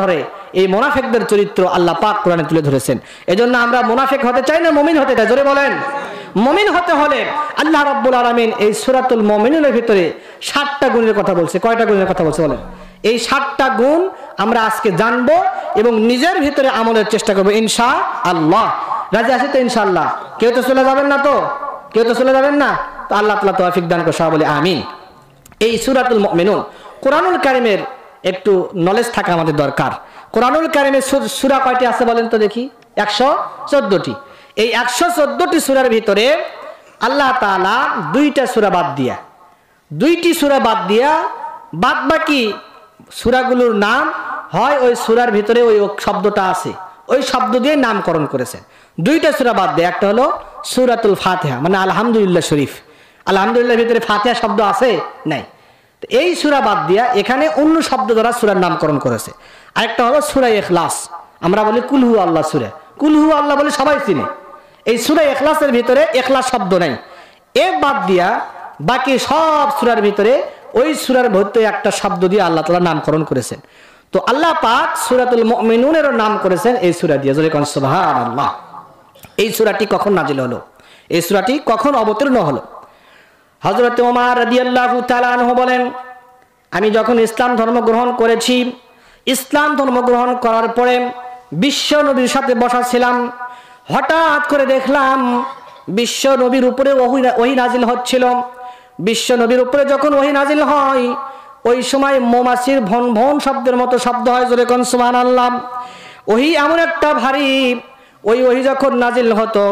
ধরে এই মুনাফিকদের চরিত্র আল্লাহ পাক কোরআনে তুলে ধরেছেন। এজন্য আমরা মুনাফিক হতে চাই না মুমিন হতে চাই? জোরে বলেন। মুমিন হতে হলে আল্লাহ রাব্বুল আলামিন এই সূরাতুল মুমিনুনের ভিতরে 7টা গুণের কথা বলছে। কয়টা গুণের কথা বলছে বলেন? এই 7টা গুণ আমরা আজকে জানবো এবং নিজের ভিতরে আমলের চেষ্টা করবো ইনশাআল্লাহ। রাজি আছি তো ইনশাআল্লাহ? কেউ তো চলে যাবেন না তো? কেউ তো চলে যাবেন না তো? আল্লাহ তাআলা তৌফিক দান করে সবাই বলি আমিন। এই সূরাতুল মুমিনুন কোরআনুল কারীমের একটু নলেজ থাকা আমাদের দরকার। কোরআনুল কারীমের সূরা কয়টি আছে বলেন তো দেখি? 114টি। এই 114টি সূরার ভিতরে আল্লাহ তাআলা 2টা সূরা বাদ দিয়া, 2টি সূরা বাদ দিয়া বাদ বাকি সূরাগুলোর নাম হয় ওই সূরার ভিতরে ওই শব্দটা আছে, ওই শব্দ দিয়ে নামকরণ করেছেন। 2টা সূরা বাদ দিয়ে, একটা হলো সূরাতুল ফাতিহা মানে আলহামদুলিল্লাহ শরীফ। আলহামদুলিল্লাহর ভিতরে ফাতিহা শব্দ আছে নাই? এই সূরা বাদ দিয়া এখানে অন্য শব্দ দ্বারা সূরার নামকরণ করেছে। আরেকটা হলো সূরা ইখলাস, আমরা বলি কুল হু আল্লাহ সূরা, কুল হু আল্লাহ বলে সবাই চিনে। এই সূরা ইখলাসের ভিতরে ইখলাস শব্দ নাই। এর বাদ দিয়া বাকি সব সূরার ভিতরে ওই সূরার ভিতরে একটা শব্দ দিয়ে আল্লাহ তাআলা নামকরণ করেছেন। তো আল্লাহ পাক সূরাতুল মুমিনুনের নাম করেছেন এই সূরা দিয়ে। জোরে কোন সুবহানাল্লাহ। এই সূরাটি কখন নাজিল হলো? এই সূরাটি কখন অবতীর্ণ হলো? হযরত ওমর রাদিয়াল্লাহু তাআলা আনহু বলেন, আমি যখন ইসলাম ধর্ম গ্রহণ করেছি, ইসলাম ধর্ম গ্রহণ করার পরে বিশ্ব নবীর সাথে বসা ছিলাম, হঠাৎ করে দেখলাম বিশ্ব নবীর উপরে ওহী নাজিল হচ্ছিল। বিশ্ব নবীর উপরে যখন ওহী নাজিল হয় ওই সময় মৌমাছির ভন ভন শব্দের মতো শব্দ হয়। জোরে কোন সুবহানাল্লাহ। ওহী এমন একটা ভারী, ওই ওহী যখন নাজিল হতো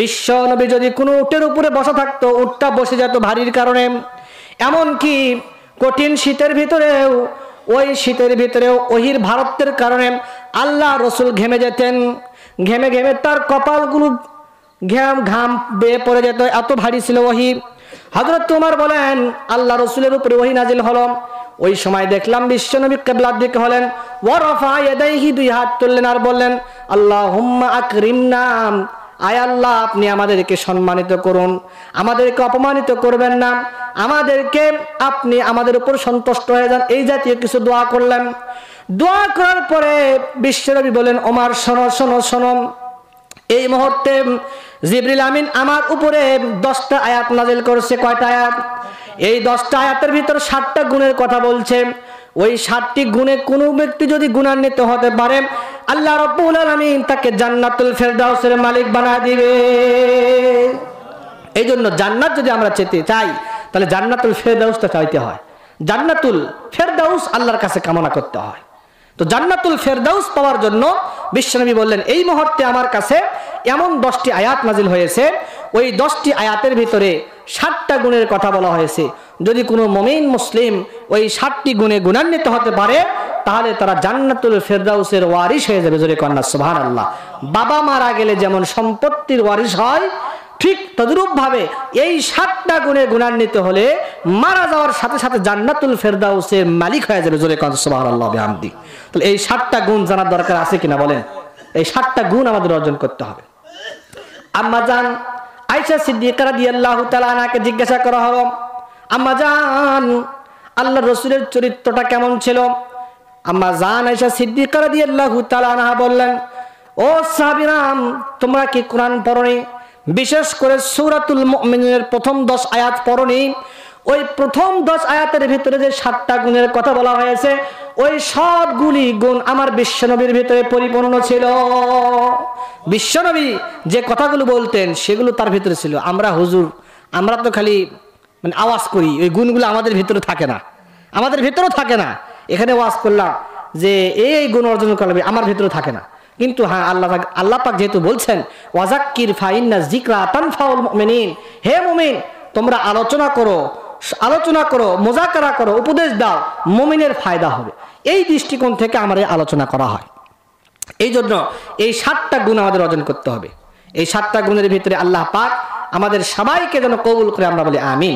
বিশ্ব নবী যদি কোনো উটের উপরে বসা থাকতো উটটা বসে যেত ভারীর কারণে। এমনকি কঠিন শীতের ভিতরেও, ওই শীতের ভিতরেও ওহির ভারতের কারণে আল্লাহ রসুল ঘেমে যেতেন। ঘেমে ঘেমে তার কপালগুলো ঘাম বেয়ে পড়ে যেত, এত ভারী ছিল ওহী। হযরত ওমর বলেন, আল্লাহ রসুলের উপরে ওহী নাজিল হলো, ওই সময় দেখলাম বিশ্বনবী কিবলার দিকে হলেন, ওয়া রাফা ইয়াদাইহি, 2 হাত তুললেন আর বললেন, আল্লাহুম্মা আকরিমনা, আয় আল্লাহ আপনি আমাদেরকে সম্মানিত করুন, আমাদেরকে অপমানিত করবেন না, আমাদেরকে আপনি আমাদের উপর সন্তুষ্ট হয়ে যান, এই জাতীয় কিছু দোয়া করলেন। দোয়া করার পরে বিশ্বনবী বলেন, ওমর শোনো শোনো শোনো, এই মুহূর্তে জিবরিল আমিন আমার উপরে 10টা আয়াত নাজিল করেছে। কয়টা আয়াত? এই 10টা আয়াতের ভিতর 7টা গুণের কথা বলছে। ওই 7টি গুণে কোনো ব্যক্তি যদি গুণান্বিত হতে পারে আল্লাহ রাব্বুল আলামিন তাকে জান্নাতুল ফেরদাউসের মালিক বানায় দিবে। এই জন্য জান্নাত যদি আমরা চেতে চাই তাহলে জান্নাতুল ফেরদাউসটা চাইতে হয়। জান্নাতুল ফেরদাউস আল্লাহর কাছে কামনা করতে হয়। তো জান্নাতুল ফেরদাউস পাওয়ার জন্য বিশ্বনবী বললেন, এই মুহূর্তে আমার কাছে এমন 10টি আয়াত নাজিল হয়েছে, ওই 10টি আয়াতের ভিতরে 7টা গুণের কথা বলা হয়েছে। যদি কোনো মুমিন মুসলিম ওই 7টি গুণে গুণান্বিত হতে পারে তাহলে তারা জান্নাতুল ফেরদাউসের ওয়ারিস হয়ে যাবে। জোরে কন্যা সুবহানাল্লাহ। বাবা মারা গেলে যেমন সম্পত্তির ওয়ারিস হয়, ঠিক তদ্রূপ ভাবে এই 7টা গুণে গুণান্বিত হলে মারা যাওয়ার সাথে সাথে জান্নাতুল ফেরদাউসের মালিক হয়ে যাবে। জোরে কন্যা সুবহানাল্লাহ বিহামদি। তাহলে এই 7টা গুণ জানার দরকার আছে কিনা বলেন? এই 7টা গুণ আমাদের অর্জন করতে হবে। আম্মা জান আয়েশা সিদ্দিকা রাদিয়াল্লাহু তাআলা আনহাকে জিজ্ঞাসা করা হলো, আম্মা জান আল্লাহর রাসূলের চরিত্রটা কেমন ছিল? আম্মা জান আয়েশা সিদ্দিকা রাদিয়াল্লাহু তাআলা আনহা বললেন, ও সাহাবীরাম, তোমরা কি কোরআন পড়নি? বিশেষ করে সূরাতুল মুমিনুনের প্রথম 10 আয়াত পড়নি? ওই প্রথম 10 আয়াতের ভিতরে যে 7টা গুণের কথা বলা হয়েছে, ওই সবগুলি গুণ আমার বিশ্বনবীর ভিতরে পরিপূর্ণ ছিল। বিশ্বনবী যে কথাগুলো বলতেন সেগুলো তার ভিতরে ছিল। আমরা হুজুর, আমরা তো খালি মানে আওয়াজ করি, ওই গুণগুলো আমাদের ভিতরে থাকে না, আমাদের ভিতরেও থাকে না। এখানে ওয়াজ করলাম যে এই গুণ অর্জন করবে, আমার ভিতরে থাকে না। কিন্তু হ্যাঁ, আল্লাহ পাক যেহেতু বলছেন ওয়াজাক্কির ফাইন্না যিকরা তানফাউল মুমিনিন, হে মুমিন তোমরা আলোচনা করো, মুযাকারা করো, উপদেশ দাও, মুমিনের ফায়দা হবে। এই দৃষ্টিকোণ থেকে আমার এই আলোচনা করা হয়। এই জন্য এই 7টা গুণ আমাদের অর্জন করতে হবে। এই 7টা গুণের ভিতরে আল্লাহ পাক আমাদের সবাইকে যেন কবুল করে, আমরা বলি আমিন।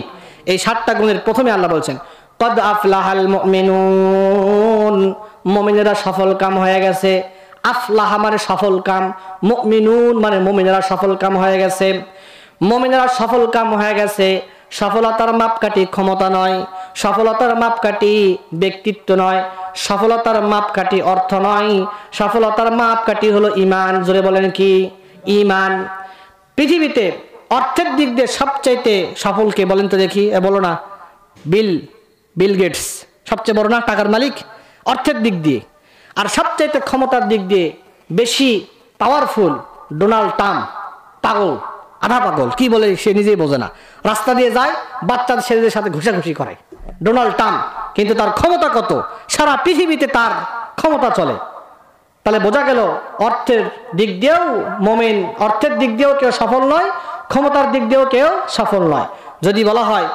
এই 7টা গুণের প্রথমে আল্লাহ বলছেন, কদ আফলাহাল মুমিনুন, মুমিনেরা সফল কাম হয়ে গেছে। আফলাহ মানে সফল কাম, মুমিনুন মানে মুমিনেরা সফল কাম হয়ে গেছে। মুমিনেরা সফল কাম হয়ে গেছে। সফলতার মাপকাঠি ক্ষমতা নয়, সফলতার মাপকাঠি ব্যক্তিত্ব নয়, সফলতার মাপকাঠি অর্থ নয়, সফলতার মাপকাঠি হলো ঈমান। জোরে বলেন কি? ঈমান। পৃথিবীতে অর্থের দিক দিয়ে সবচাইতে সফল কে বলেন তো দেখি? বলো না। বিল গেটস সবচেয়ে বড় না টাকার মালিক অর্থের দিক দিয়ে। আর সবচাইতে ক্ষমতার দিক দিয়ে বেশি পাওয়ারফুল ডোনাল্ড ট্রাম্প। পাগল, আধা পাগল, কি বলে সে নিজেই বোঝে না। রাস্তা দিয়ে যায়, বাচ্চাদের ছেলেদের সাথে ঘুষাঘুষি করে ডোনাল্ড ট্রাম্প, কিন্তু তার ক্ষমতা কত, সারা পৃথিবীতে তার ক্ষমতা চলে। তাহলে বোঝা গেল অর্থের দিক দিয়েও মুমিন, অর্থের দিক দিয়েও কেউ সফল নয়, ক্ষমতার দিক দিয়েও কেউ সফল নয়। যদি বলা হয়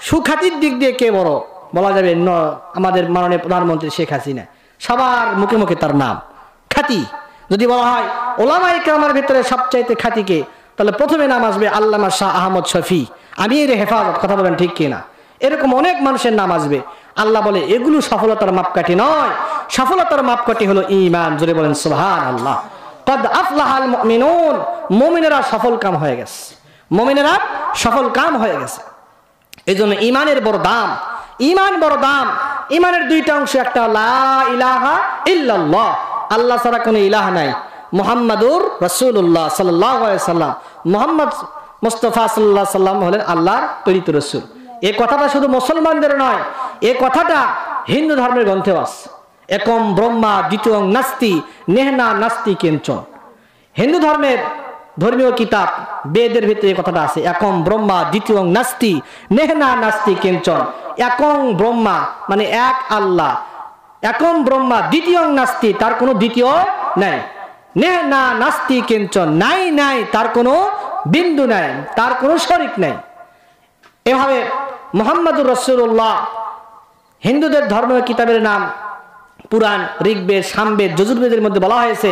সুখ্যাতির দিক দিয়ে কে বড়, বলা যাবে আমাদের মাননীয় প্রধানমন্ত্রী শেখ হাসিনা, সবার মুখে মুখে তার নাম খ্যাতি। যদি বলা হয় ওলামায়ে কেরামের ভিতরে সবচাইতে খ্যাতি কে, তাহলে প্রথমে নাম আসবে আল্লামা শাহ আহমদ শফি, আমির হেফাজত। কথা বলেন ঠিক কিনা? এরকম অনেক মানুষের নাম আসবে। আল্লাহ বলে এগুলো সফলতার মাপকাঠি নয়, সফলতার মাপকাঠি হলো ঈমান। জোরে বলেন সুবহানাল্লাহ। কদ আফলাহাল মুমিনুন, মুমিনেরা সফল কাম হয়ে গেছে, মুমিনেরা সফল কাম হয়ে গেছে। এই জন্য ঈমানের বড় দাম, ঈমান বড় দাম। ঈমানের দুইটা অংশ, একটা লা ইলাহা ইল্লাল্লাহ, আল্লাহ ছাড়া কোনো ইলাহ নাই, মুহাম্মাদুর রাসূলুল্লাহ সাল্লাল্লাহু আলাইহি সাল্লাম, মুহাম্মদ মুস্তাফা সাল্লাল্লাহু আলাইহি সাল্লাম হলেন আল্লাহর প্রেরিত রাসূল। এই কথাটা শুধু মুসলমানদের নয়, এই কথাটা হিন্দু ধর্মের গ্রন্থেও আছে। একম ব্রহ্মা দ্বিতীয়ং নাস্তি নেহনা নাস্তি কিঞ্চন। হিন্দু ধর্মের ধর্মীয় কিতাব বেদের ভিতরে এই কথাটা আছে, একম ব্রহ্মা দ্বিতীয়ং নাস্তি নেহনা নাস্তি কিঞ্চন। একং ব্রহ্মা মানে এক আল্লাহ, একম ব্রহ্মা দ্বিতীয়ং নাস্তি, তার কোনো দ্বিতীয় নাই, নেহনা নাস্তি কিঞ্চন, নাই নাই তার কোনো বিন্দু নাই, তার কোনো শরিক নাই। এভাবে মুহাম্মাদুর রাসূলুল্লাহ, হিন্দুদের ধর্মীয় কিতাবের নাম পুরাণ, ঋগ্বেদ, সামবেদ, যজুর্বেদের মধ্যে বলা হয়েছে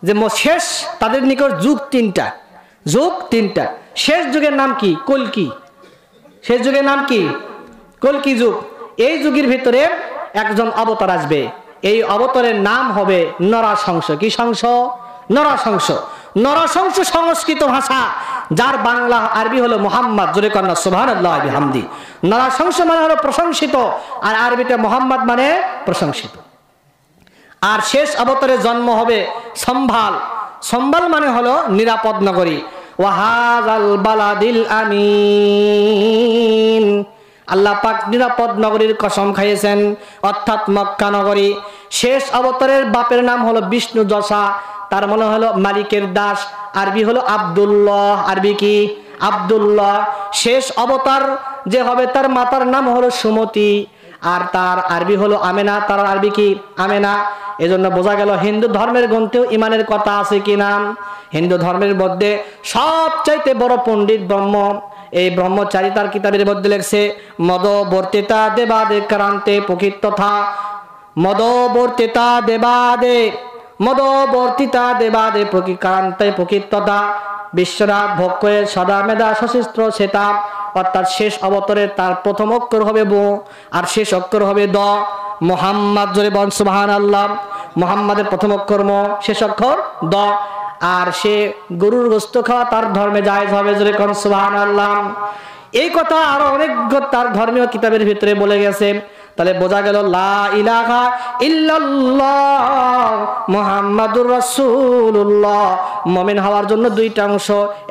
যে শেষ তাদের নিকট যুগ তিনটা, যুগ তিনটা। শেষ যুগের নাম কি? কলকি। শেষ যুগের নাম কি? কলকি যুগ। এই যুগের ভিতরে একজন অবতার আসবে, এই অবতারের নাম হবে নরাশংস। কি শংস? নরাশংস। নরাশংস সংস্কৃত ভাষা, যার বাংলা আরবি হলো মুহাম্মদ। জোরে কন্যা সুবহানাল্লাহ বিহামদি। নরাশংস মানে হলো প্রশংসিত, আর আরবিতে মুহাম্মদ মানে প্রশংসিত। আর শেষ অবতারের জন্ম হবে সম্ভাল। সম্ভাল মানে হলো নিরাপদ নগরী। ওয়াহাযাল বালাদিল আমিন, আল্লাহ পাক নিরাপদ নগরীর কসম খাইয়েছেন, অর্থাৎ মক্কা নগরী। শেষ অবতারের বাপের নাম হলো বিষ্ণু যশা, তার মানে হলো মালিকের দাস, আরবি হলো আব্দুল্লাহ। আরবি কি? আব্দুল্লাহ। শেষ অবতার যে হবে তার মাতার নাম হলো সুমতি, আর তার আরবি হলো আমেনা, তার আরবি কি? আমেনা। এজন্য বোঝা গেল হিন্দু ধর্মের গ্রন্থেও ইমানের কথা আছে কি নাম? হিন্দু ধর্মের মধ্যে সবচাইতে বড় পণ্ডিত ব্রহ্ম, এই ব্রহ্মচারিতার কিতাবের মধ্যে লেখছে মদবর্তিতা দেবাদে ক্রান্তে প্রকৃতথা, মদবর্তিতা দেবাদে, মদবর্তিতা দেবাদে প্রকৃকান্তে প্রকৃততা, বিশ্বনাথ ভক্ষয়ে সদা মেধা সশস্ত্র সেতা। অর্থাৎ শেষ অবতরে তার প্রথম অক্ষর হবে ব, আর শেষ অক্ষর হবে দ। মুহাম্মদ, জোরে বল সুবহানাল্লাহ। মুহাম্মাদের প্রথম অক্ষর ম, শেষ অক্ষর দ। আর সে গরুর গোশত খাওয়া তার ধর্মে জায়েজ হবে। জোরে কোন সুবহানাল্লাহ। এই কথা আরো অনেক তার ধর্মীয় কিতাবের ভিতরে বলে গেছে। তাহলে বোঝা গেল লা ইলাহা ইল্লাল্লাহ মুহাম্মাদুর রাসূলুল্লাহ। মুমিন হওয়ার জন্য দুইটা অংশ,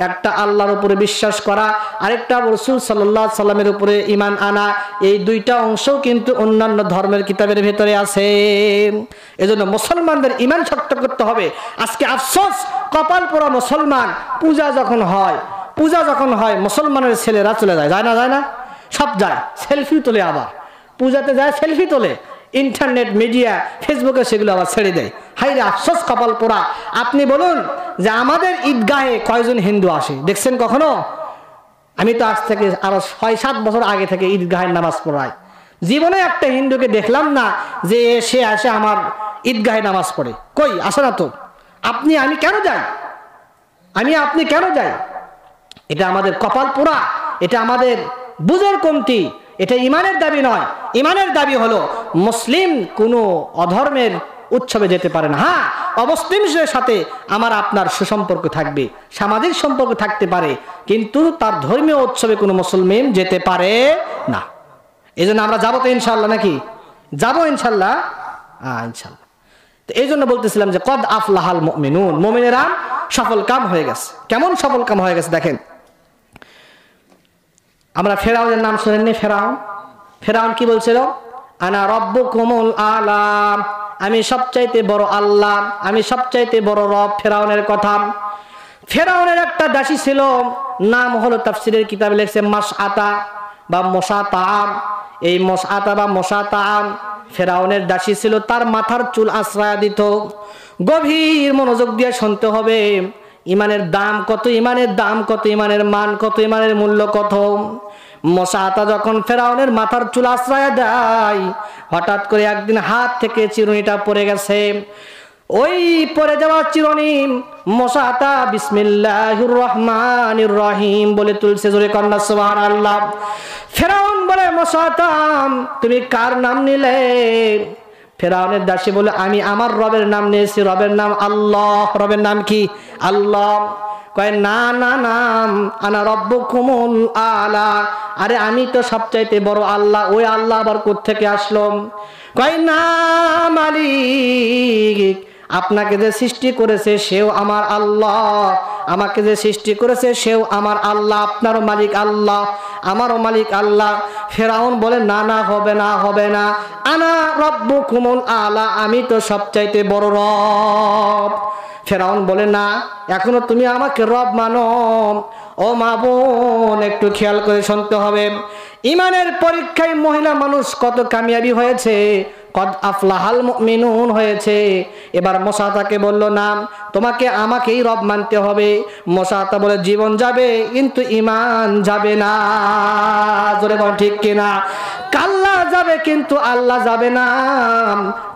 একটা আল্লাহর উপরে বিশ্বাস করা, আরেকটা রাসূল সাল্লাল্লাহু আলাইহি সাল্লামের উপরে ঈমান আনা। এই দুইটা অংশ কিন্তু অন্যান্য ধর্মের কিতাবের ভিতরে আছে। এজন্য মুসলমানদের ঈমান শক্ত করতে হবে। আজকে আফসোস, কপাল পোড়া মুসলমান, পূজা যখন হয় মুসলমানের ছেলেরা চলে যায়, যায় না? যায় না? সব যায়, সেলফি তোলে, আবার পূজাতে যায় সেলফি তোলে, ইন্টারনেট মিডিয়া ফেসবুকে সেগুলো আবার ছেড়ে দেয়। হাই রে আফসোস, কপাল পোড়া। আপনি বলুন যে আমাদের ঈদগাহে কয়জন হিন্দু আসে দেখছেন কখনো? আমি তো আজ থেকে আরো ৬-৭ বছর আগে থেকে ঈদগাহের নামাজ পড়াই, জীবনে একটা হিন্দুকে দেখলাম না যে সে আসে আমার ঈদগাহে নামাজ পড়ে। কই আসে না তো। আমি কেন যাই? আপনি কেন যাই? এটা আমাদের কপাল পোড়া, এটা আমাদের বুঝের কমতি, এটা ইমানের দাবি নয়। ইমানের দাবি হলো মুসলিম কোনো অধর্মের উৎসবে যেতে পারে না। হ্যাঁ, অমুসলিমদের সাথে আমার আপনার সুসম্পর্ক থাকবে, সামাজিক সম্পর্ক থাকতে পারে, কিন্তু তার ধর্মীয় উৎসবে কোনো মুসলমান যেতে পারে না। এই জন্য আমরা যাবো তো ইনশাল্লাহ, নাকি যাবো ইনশাল্লাহ? ইনশাল্লাহ। তো এই জন্য বলতেছিলাম যে কদ আফলাহাল মুমিনুন, মুমিনেরা সফল কাম হয়ে গেছে। কেমন সফল কাম হয়ে গেছে দেখেন। আমরা ফেরাউনের নাম শুনেননি? ফেরাউন কি বলছিল? আনা রব্বুকুমুল আলা, আমি সবচাইতে বড় আল্লাহ, আমি সবচাইতে বড় রব। ফেরাউনের কথা। ফেরাউনের একটা দাসী ছিল, নাম হলো তাফসীরের কিতাবে লেখছে মাসআতা বা মুসাতাম। এই মুসাতা বা মুসাতাম ফেরাউনের দাসী ছিল। তার মাথার চুল আশ্রয় দিত। গভীর মনোযোগ দিয়ে শুনতে হবে। ইমানের দাম কত, ইমানের দাম কত, ইমানের মান কত, ইমানের মূল্য কত। মুসাতা যখন ফেরাউনের মাথার চুল আশ্রয় দেয়, হঠাৎ করে একদিন হাত থেকে চিরুনিটা পড়ে গেছে। ওই পড়ে যাওয়া চিরুনি মুসাতা বিসমিল্লাহির রহমানির রহিম বলে তুলছে। জোরে কন্যা সুবহানাল্লাহ। ফেরাউন বলে, মুসাতা তুমি কার নাম নিলে? ফেরাউনের দাসী বলে, আমি আমার রবের নাম নিয়েছি। রবের নাম আল্লাহ। রবের নাম কি? আল্লাহ। কয় না না নাম আনা রব্বুকুমুল আলা, আরে আমি তো সবচাইতে বড় আল্লাহ। ওই আল্লাহ আবার কোত্থেকে আসলো? কয় না মালিক, আপনাকে যে সৃষ্টি করেছে সেও আমার আল্লাহ, আমাকে যে সৃষ্টি করেছে সেও আমার আল্লাহ। আপনারও মালিক আল্লাহ, আমারও মালিক আল্লাহ। ফেরাউন বলে না না, হবে না, হবে না। আনা রব্বুকুমুল আলা, আমি তো সবচাইতে বড় রব। ফেরাউন বলে না, এখনো তুমি আমাকে রব মানো? ও মা বোন, একটু খেয়াল করে শুনতে হবে। ইমানের পরীক্ষায় মহিলা মানুষ কত কামিয়াবি হয়েছে, কদ আফলাহাল মুমিনুন হয়েছে। এবার মুসাতাকে বলল, না তোমাকে আমাকেই রব মানতে হবে। মুসাতা বলে, জীবন যাবে কিন্তু ইমান যাবে না। জোরে বল ঠিক কিনা? কাল্লা যাবে কিন্তু আল্লাহ যাবে না।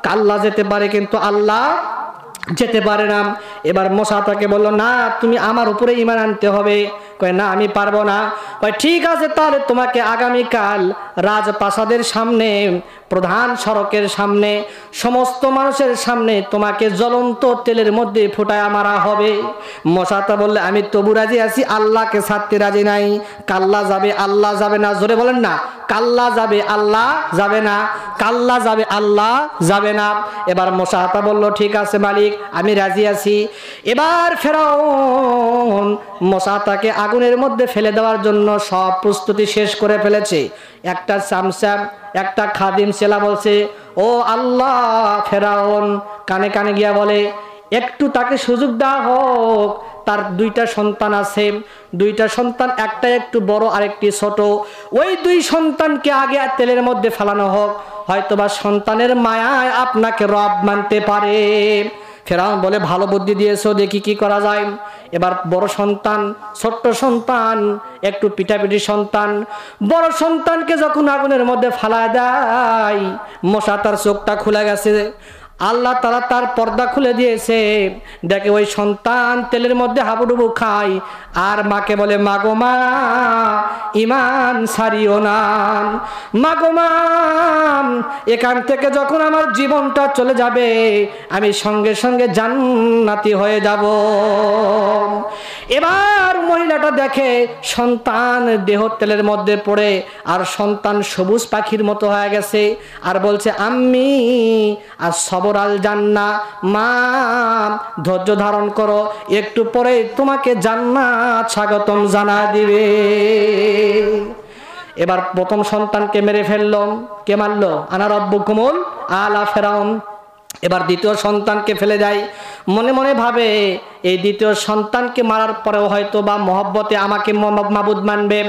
কাল্লা যেতে পারে কিন্তু আল্লাহ যেতে পারে না। এবার মুসাতাকে বলল, না তুমি আমার উপরে ঈমান আনতে হবে। কয় না আমি পারবো না। কয় ঠিক আছে, তাহলে তোমাকে আগামীকাল রাজপ্রাসাদের সামনে, প্রধান সড়কের সামনে, সমস্ত মানুষের সামনে তোমাকে জ্বলন্ত তেলের মধ্যে ফুটায় মারা হবে। মুসাতা বললে, আমি তবু রাজি আছি, আল্লাহকে ছাড়তে রাজি নাই। কাল্লা যাবে আল্লাহ যাবে না। জোরে বলেন না, কাল্লা যাবে আল্লাহ যাবে না, কাল্লা যাবে আল্লাহ যাবে না। এবার মুসাতা বলল, ঠিক আছে মালিক, আমি রাজি আছি। এবার ফেরাউন মুসাতাকে আগুনের মধ্যে ফেলে দেওয়ার জন্য সব প্রস্তুতি শেষ করে ফেলেছে। একটা চামচা, একটা খাদিম ছেলা বলছে, ও আল্লাহ। ফেরাউন কানে কানে গিয়া বলে, একটু তাকে সুযোগ দেওয়া হোক। তার দুইটা সন্তান আছে, দুইটা সন্তান, একটা একটু বড় আরেকটি ছোট। ওই দুই সন্তানকে আগে তেলের মধ্যে ফেলানো হোক, হয়তোবা সন্তানের মায়ায় আপনাকে রব মানতে পারে। ফেরাউন বলে, ভালো বুদ্ধি দিয়েছো, দেখি কি করা যায়। এবার বড় সন্তান, ছোট্ট সন্তান, একটু পিটাপিটি সন্তান, বড় সন্তানকে যখন আগুনের মধ্যে ফালায় দেয়, মুসাতার চোখটা খুলে গেছে। আল্লাহ তাআলা তার পর্দা খুলে দিয়েছে। দেখে ওই সন্তান তেলের মধ্যে হাবুডুবু খায়, আর মাকে বলে, মাগো মা, ইমান ছাড়িও না। মাগো মা, এখান থেকে যখন আমার জীবনটা চলে যাবে, আমি সঙ্গে সঙ্গে জান্নাতি হয়ে যাব। এবার মহিলাটা দেখে সন্তান দেহ তেলের মধ্যে পড়ে, আর সন্তান সবুজ পাখির মতো হয়ে গেছে, আর বলছে, আম্মি আর সবরাল জান্নাহ, মা ধৈর্য ধারণ করো, একটু পরে তোমাকে জান্নাত স্বাগতম জানা দিবে। এবার প্রথম সন্তানকে মেরে ফেললো। কে মারলো? আনা রব্বুকুমুল আলা ফেরাউন। এবার দ্বিতীয় সন্তানকে ফেলে দেয়। মনে মনে ভাবে, এই দ্বিতীয় সন্তানকে মারার পরেও হয়তো বা মহব্বতে আমাকে মাবুদ মানবে।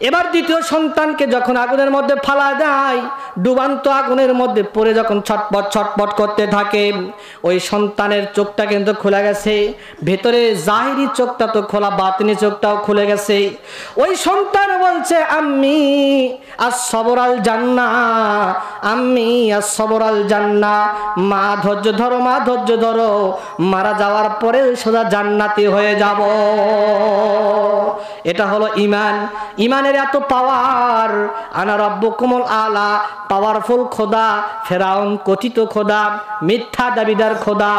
এবার দ্বিতীয় সন্তানকে যখন আগুনের মধ্যে ফালা দেয়, ডুবান্ত আগুনের মধ্যে পড়ে যখন ছটপট ছটপট করতে থাকে, ওই সন্তানের চোখটা কিন্তু খুলে গেছে। ভেতরে জাহিরি চোখটা তো খোলা, বাতিনি চোখটাও খুলে গেছে। ওই সন্তান বলছে, আম্মি আস সবরাল জান্নাহ, আম্মি আস সবরাল জান্নাহ, মা ধৈর্য ধরো মা, ধৈর্য ধরো, মারা যাওয়ার পরে সোজা জান্নাতি হয়ে যাব। এটা হলো ঈমান। ঈমানের এত পাওয়ার, আনা রাব্বুকুমুল আলা, পাওয়ারফুল খোদা, ফেরাউন কথিত খোদা, মিথ্যা দাবিদার খোদা,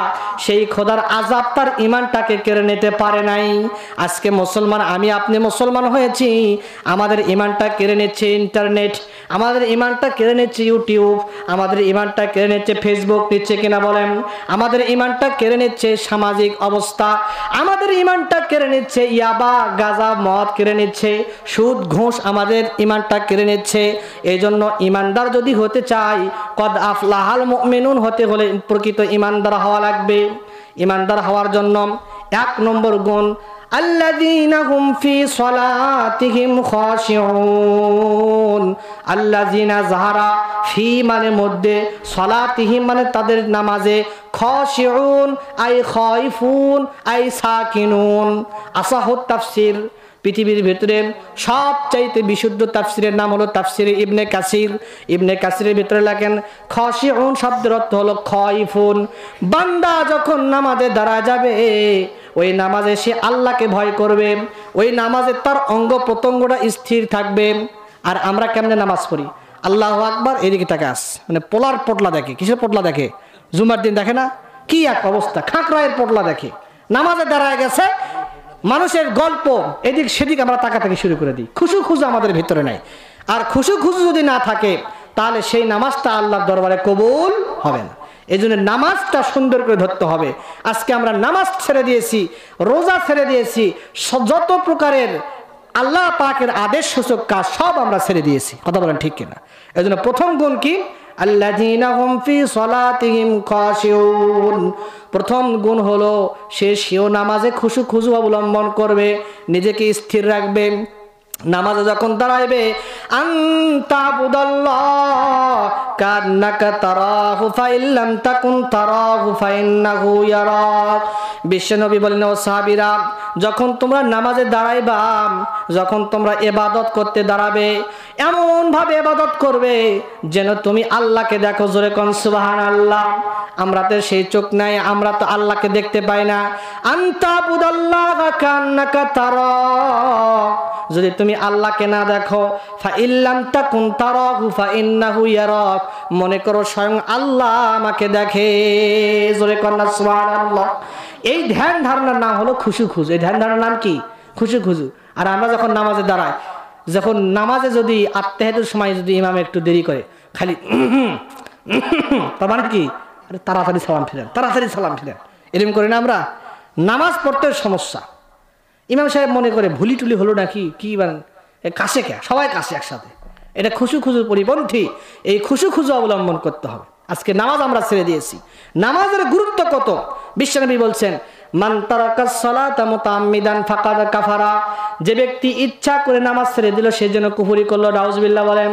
সেই খোদার আযাব তার ঈমানটাকে কেড়ে নিতে পারে নাই। আজকে মুসলমান আমি আপনি মুসলমান হয়েছি, আমাদের ঈমানটা কেড়ে নিচ্ছে ইন্টারনেট, আমাদের ঈমানটা কেড়ে নিচ্ছে ইউটিউব, আমাদের ঈমানটা কেড়ে নিচ্ছে ফেসবুক, নিচ্ছে কিনা বলেন? আমাদের ঈমানটা কেড়ে নিচ্ছে সামাজিক অবস্থা, আমাদের ঈমানটা কেড়ে নিচ্ছে ইয়াবা, গাঁজা, মদ কেড়ে নিচ্ছে, সুদ, ঘুষ আমাদের ঈমানটা কেড়ে নিচ্ছে। এই জন্য ঈমানদার যদি হতে চাই, কদ আফলাহাল মুমিনুন হতে হলে প্রকৃত ঈমানদার হওয়া লাগবে। ঈমানদার হওয়ার জন্য 1 নম্বর গুণ, আল্লাযীনা হুম ফি সলাতিহিম খাশিউন। আল্লাযীনা যাহারা, ফি মানে মধ্যে, সলাতিহিম মানে তাদের নামাজে, খাশিউন আই খাইফুন আই সাকিনুন। আসাহুত তাফসীর, পৃথিবীর ভিতরে সবচাইতে বিশুদ্ধ তাফসিরের নাম হলো তাফসিরে ইবনে কাসির। ইবনে কাসিরের ভিতরে লেখেন খাশিউন শব্দের অর্থ হলো খাইফুন। বান্দা যখন নামাজে দাঁড়ায় যাবে, ওই নামাজে সে আল্লাহকে ভয় করবে, ওই নামাজে তার অঙ্গ প্রত্যঙ্গটা স্থির থাকবে। আর আমরা কেমনে নামাজ পড়ি? আল্লাহু আকবার, এদিকে তাকে মানে পোলার পটলা দেখে। কিসের পটলা দেখে? জুমার দিন দেখে না? কি এক অবস্থা, খাঁকড়ায়ের পটলা দেখে। নামাজে দাঁড়ায় গেছে, মানুষের গল্প এদিক সেদিক আমরা তাকাতাকি শুরু করে দিই। খুশু খুশু আমাদের ভিতরে নাই। আর খুশু খুশু যদি না থাকে, তাহলে সেই নামাজটা আল্লাহর দরবারে কবুল হবে না। এই জন্য নামাজটা সুন্দর করে ধরতে হবে। আজকে আমরা নামাজ ছেড়ে দিয়েছি, রোজা ছেড়ে দিয়েছি, যত প্রকারের আল্লাহ পাকের আদেশ সূচক কাজ সব আমরা ছেড়ে দিয়েছি। কথা বলেন ঠিক কিনা? এই জন্য প্রথম গুণ কি? আল্লাযীনা হুম ফি সলাতিহিম খাশিউন। প্রথম গুণ হলো সেও নামাজে খুশু খুশু অবলম্বন করবে, নিজেকে স্থির রাখবে। নামাজে যখন দাঁড়াইবে, আনতাবুদাল্লাহ কান্নাকা তারাহু ফাইল্লাম তাকুন তারাহু ফাইন্নাহু ইয়ারাক। বিশ্বনবী বলেন, ও সাহাবীরা, যখন তোমরা নামাজে দাঁড়াইবা, যখন তোমরা ইবাদত করতে দাঁড়াবে, এমন ভাবে ইবাদত করবে যেন তুমি আল্লাহকে দেখো। জোরে কোন সুবহানাল্লাহ। আমরা তো সেই চোখ নাই, আমরা তো আল্লাহকে দেখতে পাই না। আনতাবুদাল্লাহ কান্নাকা তারাহু, যদি তুমি আল্লাহকে না দেখো, ফাইল্লাম তাকুন তারাহু ফাইন্নাহু ইয়ারাক, মনে করো স্বয়ং আল্লাহ আমাকে দেখে। জোরে কোন সুবহানাল্লাহ। এই ধ্যান ধারণার নাম হলো খুশু খুজু। এই ধ্যান ধারণার নাম কি? খুশু খুজু। আর আমরা যখন নামাজে দাঁড়াই, যখন নামাজে যদি আত্তাহিয়াতের সময় যদি ইমাম একটু দেরি করে, খালি তার মানে কি? আরে তাড়াতাড়ি সালাম ফিরেন, তাড়াতাড়ি সালাম ফিরেন, এরকম করি না আমরা? নামাজ পড়তে সমস্যা। ইমাম সাহেব মনে করে ভুলি টুলি হলো নাকি, কি কাছে কে, সবাই কাছে একসাথে। এটা খুশু খুজুর পরিপন্থী। এই খুশু খুজু অবলম্বন করতে হবে। আজকে নামাজ আমরা ছেড়ে দিয়েছি। নামাজের গুরুত্ব কত! বিশ্বনবী বলছেন, মান তারাকাস সালাতা মুতাআম্মিদান ফাকাদ কাফারা। যে ব্যক্তি ইচ্ছা করে নামাজ ছেড়ে দিল, সে যেন কুফরি করলো। নাউজুবিল্লাহ বলেন।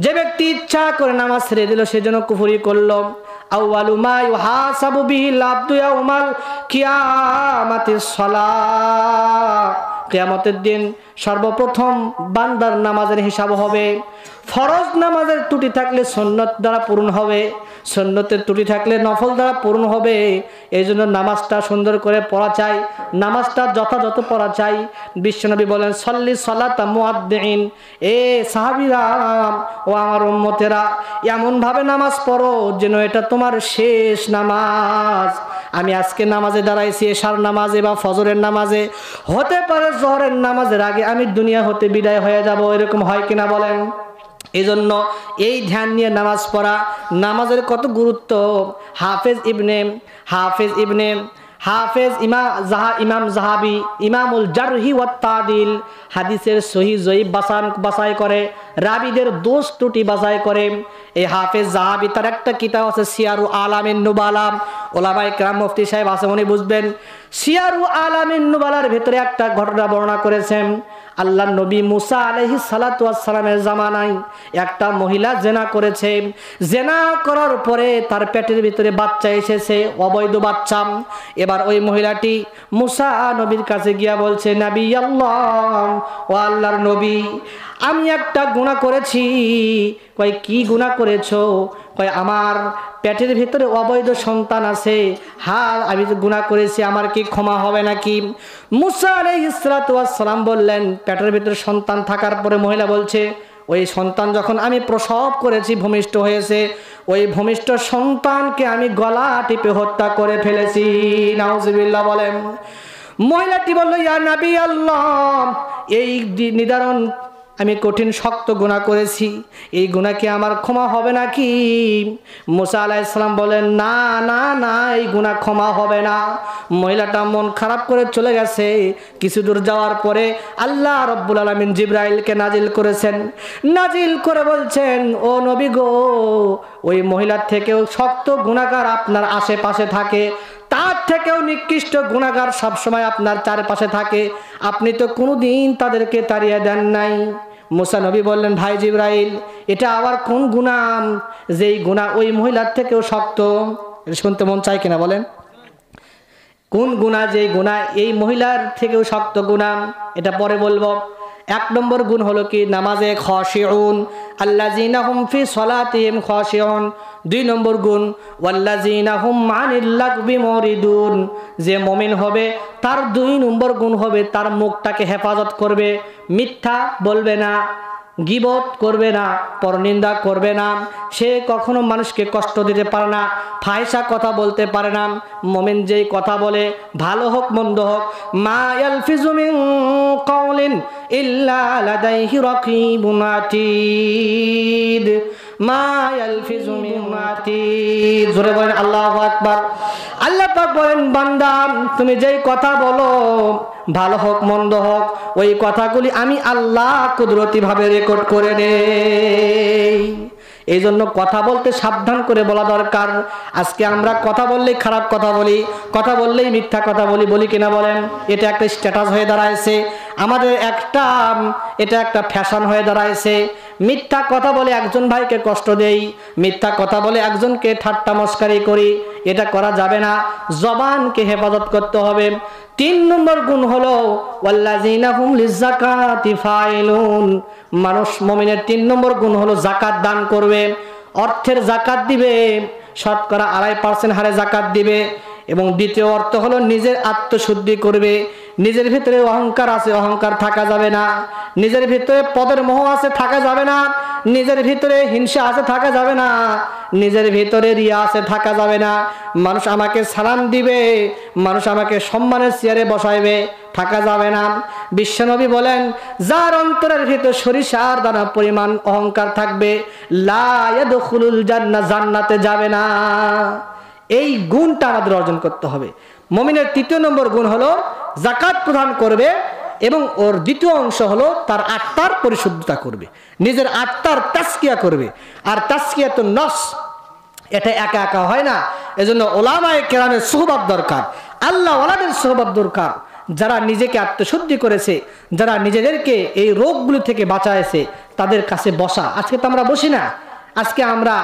যে ব্যক্তি ইচ্ছা করে নামাজ ছেড়ে দিল, সে যেন কুফরি করলো। আউয়ালু মা ইউহাসাবু বিহিল আবদু ইয়াউমাল কিয়ামাতিস সালাহ। কিয়ামতের দিন সর্বপ্রথম বান্দার নামাজের হিসাব হবে। ফরজ নামাজের ত্রুটি থাকলে সুন্নত দ্বারা পূরণ হবে, সুন্নতের ত্রুটি থাকলে নফল দ্বারা পূরণ হবে। এই জন্য নামাজটা সুন্দর করে পড়া চাই, নামাজটা যথাযথ পড়া চাই। বিশ্বনবী বলেন, সল্লি সলাতা মুআদ্দিন। এ সাহাবীরা ও আমার উম্মতেরা, এমনভাবে নামাজ পড়ো যেন এটা তোমার শেষ নামাজ। আমি আজকে নামাজে দাঁড়াইছি, এশার নামাজে বা ফজরের নামাজে, হতে পারে জোহরের নামাজের আগে আমি দুনিয়া হতে বিদায় হয়ে যাব। এরকম হয় কিনা বলেন? এই জন্য এই ধ্যান নিয়ে নামাজ পড়া, নামাজের কত গুরুত্ব। ইমাম জাহাবি, ইমামুল জারহি ওয়াত তাদিল, হাদিসের সহিহ জয়ীফ বাছাই করে, রাবীদের দোষ ত্রুটি বাছাই করে। এই হাফেজ জাহাবি, তার একটা কিতাব আছে সিয়ারু আলামিন নুবালা। ওলামায়ে কেরাম, মুফতি সাহেব আছে, উনি বুঝবেন। সিয়ারু আলামিন নুবালার ভেতরে একটা ঘটনা বর্ণনা করেছেন। আল্লাহ নবী মুসা আলাইহিস সালাতু ওয়াস সালামের জামানায় একটা মহিলা জেনা করেছে। জেনা করার পরে তার পেটের ভিতরে বাচ্চা এসেছে, অবৈধ বাচ্চা। এবার ওই মহিলাটি মুসা নবীর কাছে গিয়া বলছে, নবী আল্লাহ, ও আল্লাহর নবী, আমি একটা গুনাহ করেছি। কয় কি গুনাহ করেছো? কয় আমার পেটের ভিতরে অবৈধ সন্তান আছে। হ্যাঁ, আমি যে গুনাহ করেছি, আমার কি ক্ষমা হবে নাকি? মুসা আলাইহিস সালাতু ওয়াস সালাম বললেন, পেটের ভিতরে সন্তান থাকার পরে মহিলা বলছে, ওই সন্তান যখন আমি প্রসব করেছি, ভূমিষ্ঠ হয়েছে, ওই ভূমিষ্ঠ সন্তানকে আমি গলা টিপে হত্যা করে ফেলেছি। নাউজুবিল্লাহ বলেন। মহিলাটি বলল, ইয়া নবী আল্লাহ, এই নিদারুণ আমি কঠিন শক্ত গুনাহ করেছি, এই গুনাহ কি আমার ক্ষমা হবে নাকি? মুসা আলাইহিস সালাম বলেন, না না না, এই গুনাহ ক্ষমা হবে না। মহিলাটা মন খারাপ করে চলে গেছে। কিছু দূর যাওয়ার পরে আল্লাহ রাব্বুল আলামিন জিবরাইলকে নাজিল করেছেন। নাজিল করে বলছেন, ও নবী গো, ওই মহিলার থেকেও শক্ত গুনাহগার আপনার আশেপাশে থাকে, তার থেকেও নিকৃষ্ট গুনাহগার সবসময় আপনার চারপাশে থাকে, আপনি তো কোনোদিন তাদেরকে তাড়িয়ে দেন নাই। মুসা নবী বললেন, ভাই জিবরাইল, এটা আবার কোন গুনাহ যেই গুনাহ ওই মহিলার থেকেও শক্ত? শুনতে মন চায় কিনা বলেন? কোন গুনাহ যেই গুনাহ এই মহিলার থেকেও শক্ত গুনাহ? এটা পরে বলবো। এক নম্বর গুণ হলো কি? নামাজে খাশিউন, আল্লাযিনা হুম ফি সলাতিহিম খাশিউন। দুই নম্বর গুণ, ওয়াল্লাযিনা হুম আনিল লাগবি মুরিদুন। যে মুমিন হবে তার দুই নম্বর গুণ হবে তার মুখটাকে হেফাজত করবে, মিথ্যা বলবে না, গীবত করবে না, পরনিন্দা করবে না, সে কখনো মানুষকে কষ্ট দিতে পারে না, ফাহিশা কথা বলতে পারে না। মুমিন যেই কথা বলে, ভালো হোক মন্দ হোক, মা ইয়ালফিজু মিন কাউলিন ইল্লা লাদাইহি রাকিবুন আতীদ, মা ইয়ালফিজু মিন আতীদ। জোরে বলেন আল্লাহু আকবার। আল্লাহ পাক বলেন, বান্দা তুমি যেই কথা বলো, ভালো হোক মন্দ হোক, ওই কথাগুলি আমি আল্লাহ কুদরতি ভাবে রেকর্ড করে নেই। এই জন্য কথা বলতে সাবধান করে বলা দরকার। আজকে আমরা কথা বললেই খারাপ কথা বলি, কথা বললেই মিথ্যা কথা বলি, বলি কিনা বলেন? এটা একটা স্ট্যাটাস হয়ে দাঁড়াইছে আমাদের, এটা একটা ফ্যাশন হয়ে দাঁড়াইছে। মিথ্যা কথা বলে একজন ভাইকে কষ্ট দেই, মিথ্যা কথা বলে একজনকে ঠাট্টা মস্কারি করি, এটা করা যাবে না। জবানকে হেফাজত করতে হবে। তিন নম্বর গুণ হলো ওয়াল্লাযিনা হুম লিযাকাতি ফাইলুন। মানুষ মুমিনের তিন নম্বর গুণ হলো যাকাত দান করবে, অর্থের যাকাত দিবে, শতকরা 2.5% হারে যাকাত দিবে। এবং দ্বিতীয় অর্থ হলো নিজের আত্মশুদ্ধি করবে। নিজের ভিতরে অহংকার আছে, অহংকার থাকা যাবে না। নিজের ভিতরে পদের মোহ আছে, থাকা যাবে না। নিজের ভিতরে হিংসা আছে, থাকা যাবে না। নিজের ভিতরে রিয়া আছে, থাকা যাবে না। মানুষ আমাকে সালাম দিবে, মানুষ আমাকে সম্মানের চেয়ারে বসাইবে, থাকা যাবে না। বিশ্বনবী বলেন, যার অন্তরের ভিতর সরিষার দানা পরিমাণ অহংকার থাকবে, লা ইয়াদখুলুল জান্নাহ, জান্নাতে যাবে না। এই গুণটা আমাদের অর্জন করতে হবে। মুমিনের তৃতীয় নম্বর গুণ হলো যাকাত প্রদান করবে, এবং ওর দ্বিতীয় অংশ হলো তার আত্মার পরিশুদ্ধতা করবে, নিজের আত্মার তাজকিয়া করবে। আর তাজকিয়াতুন নফস এটা একা একা হয় না, এজন্য উলামায়ে কেরামের সুহবত দরকার, আল্লাহ ওয়ালাদের সুহবত দরকার, যারা নিজেকে আত্মশুদ্ধি করেছে, যারা নিজেদেরকে এই রোগগুলি থেকে বাঁচাইছে, তাদের কাছে বসা। আজকে তো আমরা বসি না। আজকে আমরা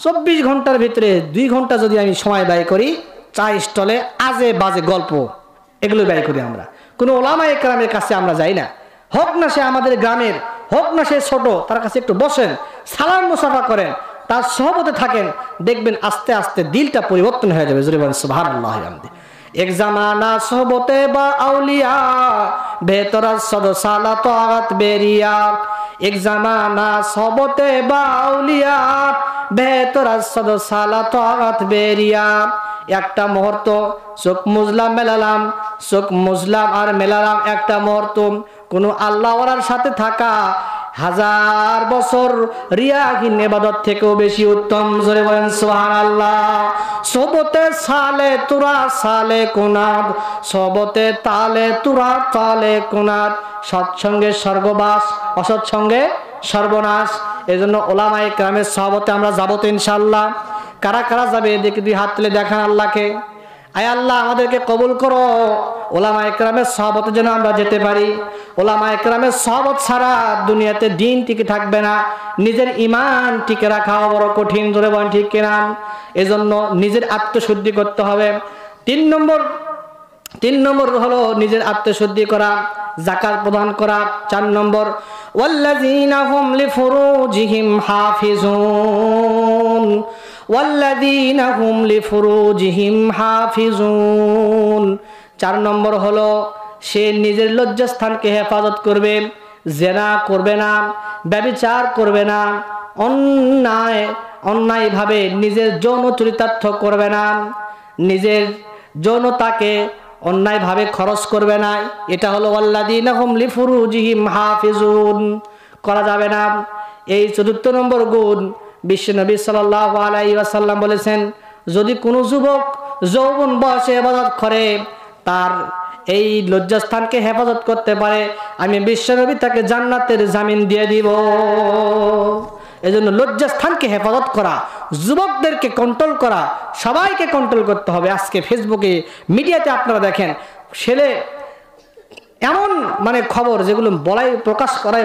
24 ঘন্টার ভিতরে 2 ঘন্টা যদি আমি সময় ব্যয় করি চা স্টলে আজে বাজে গল্প, এগুলো ব্যয় করি। আমরা কোনো ওলামায়ে কেরামের কাছে আমরা যাই না। হোক না সে আমাদের গ্রামের, হোক না সে ছোট, তার কাছে একটু বসেন, সালাম মুসাফা করেন, তার সহবতে থাকেন, দেখবেন আস্তে আস্তে দিলটা পরিবর্তন হয়ে যাবে। জোরে বলেন সুবহানাল্লাহ। এক জামানা সোহবতে বা আউলিয়া, ভেতরা সদ সালা তাআত বেরিয়া। এক জামানা সোহবতে বা আউলিয়া, ভেতরা সদ সালা তাআত বেরিয়া। একটা মুহূর্ত চোখ মুজলাম মেলালাম, চোখ মুজলাম আর মেলালাম একটা মুহূর্ত। কোন আল্লাহওয়ালার সাথে থাকা 1000 বছর রিয়াহীন ইবাদত থেকেও বেশি উত্তম। জোরে বলেন সুবহানাল্লাহ। সবতে সালে তুরা সালে কুনাদ, সবতে তালে তুরা তালে কুনাদ। সৎসঙ্গে স্বর্গবাস, অসৎসঙ্গে সর্বনাশ। এজন্য ওলামায়ে কেরামের সহবতে আমরা যাবো তো ইনশাআল্লাহ। কারা কারা যাবে দেখি 2 হাত তুলে দেখান আল্লাহকে। আয় আল্লাহ আমাদেরকে কবুল করো, ওলামায়ে কেরামের সহবতে যেন আমরা যেতে পারি। ওলামায়ে কেরামের সহবত ছাড়া দুনিয়াতে দিন টিকে থাকবে না। নিজের ঈমান টিকে রাখাও বড় কঠিন, জোরে বলেন ঠিক কিনা? এজন্য নিজের আত্মশুদ্ধি করতে হবে। তিন নম্বর হলো নিজের আত্মশুদ্ধি করা, যাকাত প্রদান করা। 4 নম্বর ওয়াল্লাযীনা হুম লিফুরুজিহিম হাফিজুন, ওয়াল্লাযীনা হুম লিফুরুজিহিম হাফিজুন। 4 নম্বর হলো সে নিজের লজ্জাস্থানকে হেফাজত করবে, জেনা করবে না, ব্যভিচার করবে না, অন্যায়ভাবে নিজের যৌন চরিতার্থ করবে না, নিজের যৌনতাকে অন্যায়ভাবে খরচ করবে না। এটা হলো ওয়াল্লাযীনা হুম লিফুরুজিহিম হাফিজুন, করা যাবে না। এই 4 নম্বর গুণ বিশ্বনবী সাল্লাল্লাহু আলাইহি ওয়াসাল্লাম বলেছেন, যদি কোনো যুবক যৌবন বয়সে ইবাদত করে, তার এই লজ্জাস্থানকে হেফাজত করতে পারে, আমি বিশ্বনবী তাকে জান্নাতের জামিন দিয়ে দিব। এজন্য লজ্জাস্থানকে হেফাজত করা, যুবকদেরকে কন্ট্রোল করা, সবাইকে কন্ট্রোল করতে হবে। আজকে ফেসবুকে, মিডিয়াতে আপনারা দেখেন, ছেলে এমন খবর যেগুলো প্রকাশ করাই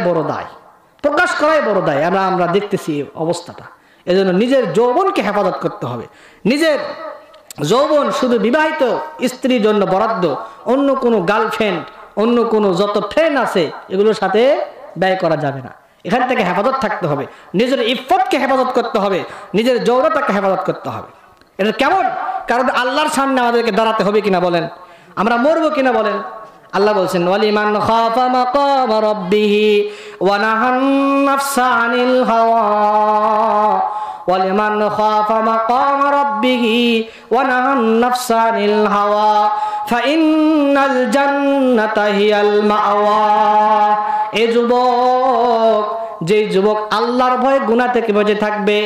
বড় দায়, আমরা দেখতেছি অবস্থাটা। এজন্য নিজের যৌবনকে হেফাজত করতে হবে। নিজের যৌবন শুধু বিবাহিত স্ত্রীর জন্য বরাদ্দ, অন্য কোনো গার্লফ্রেন্ড, অন্য কোনো যত ফ্রেন্ড আছে এগুলোর সাথে ব্যয় করা যাবে না। এখান থেকে হেফাজত থাকতে হবে, নিজের ইফতকে হেফাজত করতে হবে, নিজের যৌনতাকে হেফাজত করতে হবে। এটা কেমন? কারণ আল্লাহর সামনে আমাদেরকে দাঁড়াতে হবে কিনা বলেন, আমরা মরবো কিনা বলেন। আল্লাহ বলছেন ওয়ালিমান খাফা মাকাম রাব্বিহি ওয়া নাহান নাফসা আনিল হাওয়া, ওয়ালিমান খাফা মাকাম রাব্বিহি ওয়া নাহান নাফসা আনিল হাওয়া ফাইন্নাল জান্নাতা হিয়াল মাওয়া। এ যুবক, যে যুবক আল্লাহর ভয়ে গুনাহ থেকে বেঁচে থাকবে,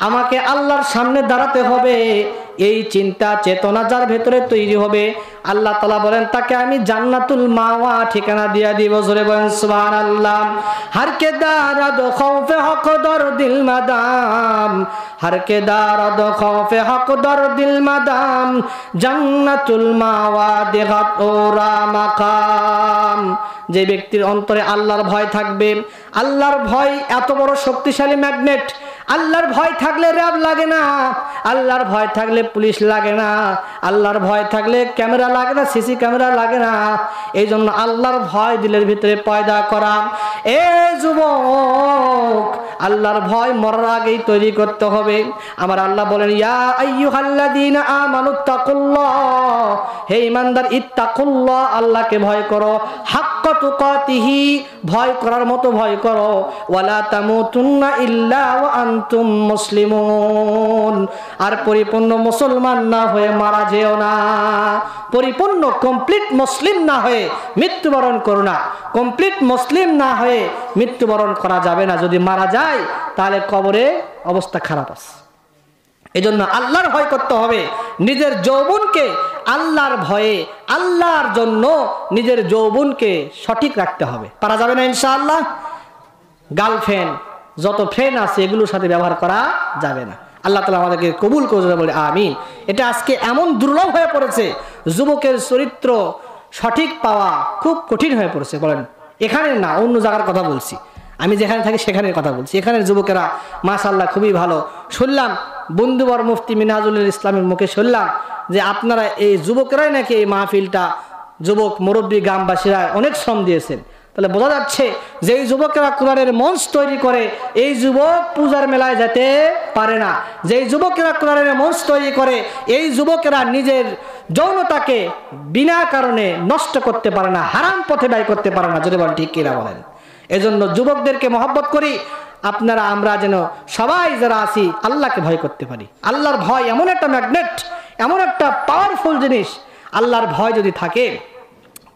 আমাকে আল্লাহর সামনে দাঁড়াতে হবে, এই চিন্তা চেতনা যার ভেতরে তৈরি হবে, আল্লাহ তাআলা বলেন তাকে আমি জান্নাতুল মাওয়া ঠিকানা দিয়ে দিব। জোরে বলেন সুবহানাল্লাহ। हर के दारद खौफ हक दर दिल मदाम, हर के दारद खौफ हक दर दिल मदाम, জান্নাতুল মাওয়া দেহাত ওরা মাকাম। যে ব্যক্তির অন্তরে আল্লাহর ভয় থাকবে, আল্লাহর ভয় এত বড় শক্তিশালী ম্যাগনেট। আল্লাহর ভয় থাকলে র্যাব লাগে না, আল্লাহর ভয় থাকলে পুলিশ লাগে না, আল্লাহর ভয় থাকলে ক্যামেরা লাগে না, সিসি ক্যামেরা লাগে না। এই জন্য আল্লাহর ভয় দিলের ভিতরে পয়দা করা। এ যুবক, আল্লাহর ভয় মরার আগেই তৈরি করতে হবে। আমার আল্লাহ বলেন ইয়া আইয়ুহাল্লাযীনা আমানুত্তাকুল্লাহ, হে ঈমানদার, ইত্তাকুল্লাহ, আল্লাহকে ভয় করো, হাক্কা তুকাতিহি, ভয় করার মতো ভয় করো, ওয়ালা তামুতুন্না ইল্লা ওয়া আনতুম মুসলিমুন, আর পরিপূর্ণ মুসলমান না হয়ে মারা যেও না। পরিপূর্ণ কমপ্লিট মুসলিম না হয়ে মৃত্যুবরণ করো না। কমপ্লিট মুসলিম না হয়ে মৃত্যুবরণ করা যাবে না। যদি মারা যায় তাহলে কবরে অবস্থা খারাপ আছে। এজন্য আল্লাহর ভয় করতে হবে। নিজের যৌবনকে আল্লাহর ভয়ে, আল্লাহর জন্য নিজের যৌবনকে সঠিক রাখতে হবে। পারা যাবে না ইনশাআল্লাহ। গার্লফ্রেন্ড, যত ফ্রেন্ড আছে এগুলোর সাথে ব্যবহার করা যাবে না। আল্লাহ তাআলা আমাদেরকে কবুল করে বলে আমিন। এটা আজকে এমন দুর্লভ হয়ে পড়েছে, যুবকের চরিত্র সঠিক পাওয়া খুব কঠিন হয়ে পড়েছে। বলেন, এখানে না, অন্য জায়গার কথা বলছি, আমি যেখানে থাকি সেখানের কথা বলছি। এখানের যুবকেরা মাশাআল্লাহ খুবই ভালো। শুনলাম বন্ধুবর মুফতি মিনহাজুল ইসলামের মুখে শুনলাম যে আপনারা এই যুবকেরাই নাকি এই মাহফিলটা, যুবক মুরব্বী গ্রামবাসীরা অনেক শ্রম দিয়েছেন। তাহলে বোঝা যাচ্ছে যে এই যুবকেরা কোরআনের মঞ্চ তৈরি করে, এই যুবক পূজার মেলায় যেতে পারে না। যেই যুবকেরা কোরআনের মঞ্চ তৈরি করে, এই যুবকেরা নিজের যৌনতাকে বিনা কারণে নষ্ট করতে পারে না, হারাম পথে ব্যয় করতে পারে না। যদি বলেন ঠিক কিনা বলেন। এজন্য যুবকদেরকে মহব্বত করি। আপনারা আমরা যেন সবাই যারা আছি আল্লাহকে ভয় করতে পারি। আল্লাহর ভয় এমন একটা ম্যাগনেট, এমন একটা পাওয়ারফুল জিনিস। আল্লাহর ভয় যদি থাকে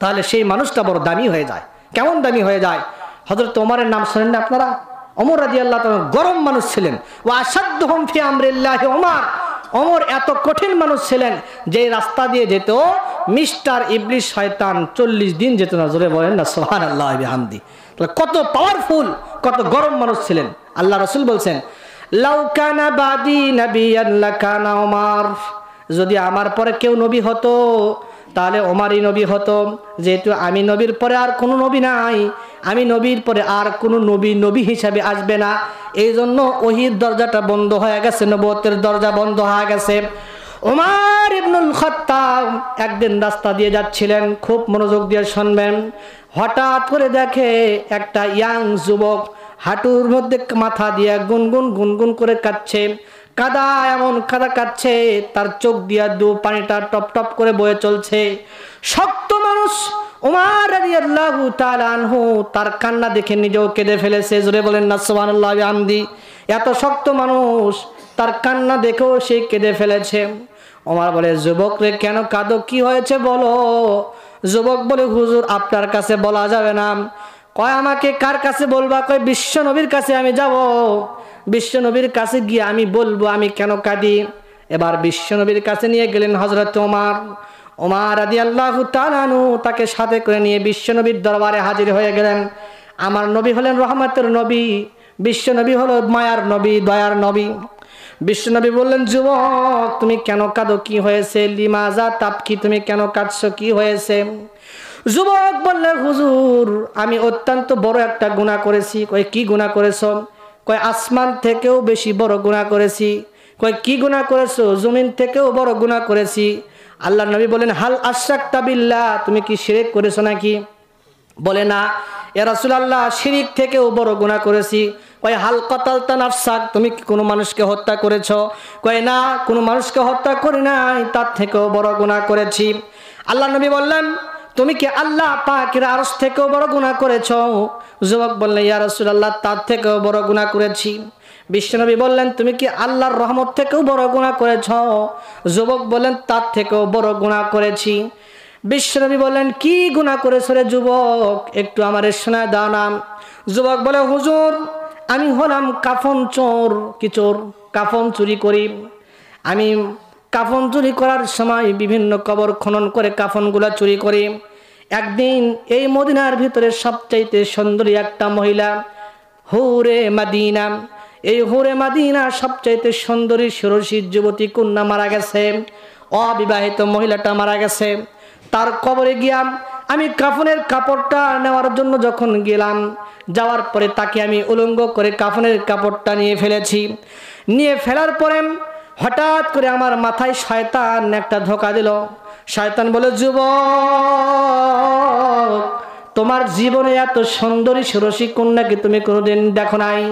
তাহলে সেই মানুষটা বড় দামি হয়ে যায়। কেমন দামি হয়ে যায়? হযরত ওমরের নাম শুনেন না আপনারা? ওমর রাদিয়াল্লাহু তাআলা গরম মানুষ ছিলেন। ওয়া আশাদ্দুহুম ফি আমরিল্লাহি ওমর। ওমর এত কঠিন মানুষ ছিলেন যে রাস্তা দিয়ে যেত মিস্টার ইবলিস শয়তান 40 দিন যেত না। জোরে বলেন না সুবহানাল্লাহি বিহামদি। কত পাওয়ারফুল, কত গরম মানুষ ছিলেন। আল্লাহ রাসূল বলছেন লাউ কানা বাদি নাবিয়ান লাকানা ওমর। যদি আমার পরে কেউ নবী হতো তাহলে ওমরই নবী হতো, যেহেতু আমি নবীর পরে আর কোনো নবী নাই, আমি নবীর পরে আর কোনো নবী হিসাবে আসবে না, এই জন্য ওহির দরজাটা বন্ধ হয়ে গেছে, নবুয়তের দরজা বন্ধ হয়ে গেছে। ওমর ইবনুল খাত্তাব একদিন রাস্তা দিয়ে যাচ্ছিলেন, খুব মনোযোগ দিয়ে শুনবেন। হঠাৎ করে দেখে একটা ইয়াং যুবক হাঁটুর মধ্যে মাথা দিয়ে গুনগুন গুনগুন করে কাঁদছে, কাদা এমন কাদা কাটছে, তার চোখ দিয়া দু পানিটা টপ টপ করে বয়ে চলছে। শক্ত মানুষ ওমর রাদিয়াল্লাহু তাআলা আনহু, তার কান্না দেখে নিজেও কেঁদে ফেলেছে। জোরে বলেন না সুবহানাল্লাহ বিহামদি। এত শক্ত মানুষ, তার কান্না দেখেও সে কেঁদে ফেলেছে। ওমর বলে, যুবক রে কেন কাঁদো, কি হয়েছে বলো? যুবক বলে, হুজুর আপনার কাছে বলা যাবে না। কয় আমাকে কার কাছে বলবা? কয় বিশ্ব নবীর কাছে আমি যাব, বিশ্ব নবীর কাছে গিয়ে আমি বলবো আমি কেন কাঁদি। এবার বিশ্ব নবীর কাছে নিয়ে গেলেন হযরত ওমর। ওমর রাদিয়াল্লাহু তাআলা আনহু তাকে সাথে করে নিয়ে বিশ্ব নবীর দরবারে হাজির হয়ে গেলেন। আমার নবী হলেন রহমতের নবী, বিশ্ব নবী হলো মায়ার নবী, দয়ার নবী। বিশ্ব নবী বললেন, যুবক তুমি কেন কাঁদো, কি হয়েছে? লিমাজা তাবকি, তুমি কেন কাঁদছো, কি হয়েছে? যুবক বললেন, হুজুর আমি অত্যন্ত বড় একটা গুনাহ করেছি। কয় কি গুনাহ করেছো? কয় আসমান থেকেও বেশি বড় গুনাহ করেছি। কয় কি গুনাহ করেছো? জমিন থেকেও বড় গুনাহ করেছি। আল্লাহর নবী বলেন, হাল আশরাকতা বিল্লাহ, তুমি কি শিরক করেছো নাকি? বলে না ইয়া রাসূলুল্লাহ, শিরিক থেকেও বড় গুনাহ করেছি। কয় হাল কাতালতা নাফসাক, তুমি কি কোনো মানুষকে হত্যা করেছো? কয় না, কোনো মানুষকে হত্যা করি নাই, তার থেকেও বড় গুনাহ করেছি। আল্লাহর নবী বললেন, তুমি কি আল্লাহ পাকের আরশ থেকেও বড় গুনাহ করেছো? যুবক বললেন, ইয়া রাসূলুল্লাহ তার থেকেও বড় গুনাহ করেছি। বিশ্বনবী বললেন, তুমি কি আল্লাহর রহমত থেকেও বড় গুনাহ করেছো? যুবক বললেন, তার থেকেও বড় গুনাহ করেছি। বিশ্বনবী বললেন, কি গুনাহ করেছো রে যুবক, একটু আমারে শোনা দাও না। যুবক বলে, হুজুর আমি হলাম কাফন চোর। কি চোর? কাফন চুরি করি। আমি কাফন চুরি করার সময় বিভিন্ন কবর খনন করে কাফনগুলা চুরি করি। একদিন এই মদিনার ভিতরে সবচাইতে সুন্দরী একটা মহিলা, হুরে মাদিনা, এই হুরে মাদিনা সবচাইতে সুন্দরী ষোড়শী যুবতী কন্যা মারা গেছে, অবিবাহিত মহিলাটা মারা গেছে। তার কবরে গিয়া আমি কাফনের কাপড়টা নেওয়ার জন্য যখন গেলাম, যাওয়ার পরে তাকে আমি উলঙ্গ করে কাফনের কাপড়টা নিয়ে ফেলেছি। নিয়ে ফেলার পরে হঠাৎ করে আমার মাথায় শয়তান একটা ধোঁকা দিল। শয়তান বলে, যুবক তোমার জীবনে এত সুন্দরী ষোড়শী কন্যাকে তুমি কোনোদিন দেখো নাই,